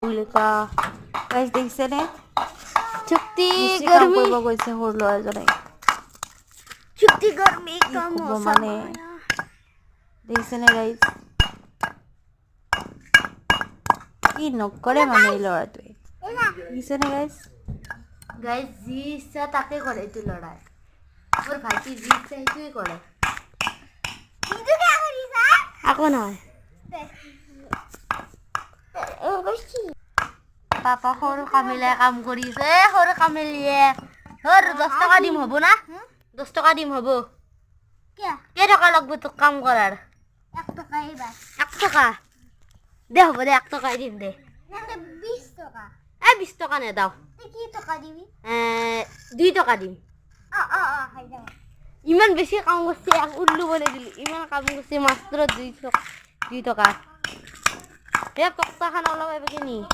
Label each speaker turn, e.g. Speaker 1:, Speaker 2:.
Speaker 1: লিখা গাইস দেখছে নে
Speaker 2: চুক্তি
Speaker 1: কাম
Speaker 2: গরমি
Speaker 1: কৰিব গৈছে সৰু ল'ৰাজনে
Speaker 2: চুক্তি গরমি
Speaker 1: কি
Speaker 2: কাম
Speaker 1: ক'ব মানে দেখছে নে গাইস কি নকৰে মানে এই ল'ৰাটোৱে দেখছে নে গাইস গাইস যি ইচ্ছা তাকে কৰে এইটো ল'ৰাই মোৰ ভাইটি যি ইচ্ছা সেইটোৱে কৰে
Speaker 2: কিন্তু কে কৰিছা আকৌ নহয়
Speaker 1: পাপা সৰু কামিলাই কাম কৰিছে সৰু কামিলিয়ে সৰু 10 টকা দিম হ'ব না 10 টকা দিম হ'ব কেই টকা লাগব তোক কাম কৰাৰ
Speaker 2: 1 টকা এইবাৰ
Speaker 1: 1 টকা দে হ'ব দে 1 টকাই দিম দে
Speaker 2: 20 টকা
Speaker 1: 20 টকা নেদাও
Speaker 2: কি টকা দিবি
Speaker 1: 2 টকা দিম
Speaker 2: হৈ যাব
Speaker 1: ইমান বেছি কাম কৰিছে এক উল্লু বনাই দিলি ইমান কাম কৰিছে মাত্ৰ 2 টকা এই টকাখান অলপ এবাৰ নি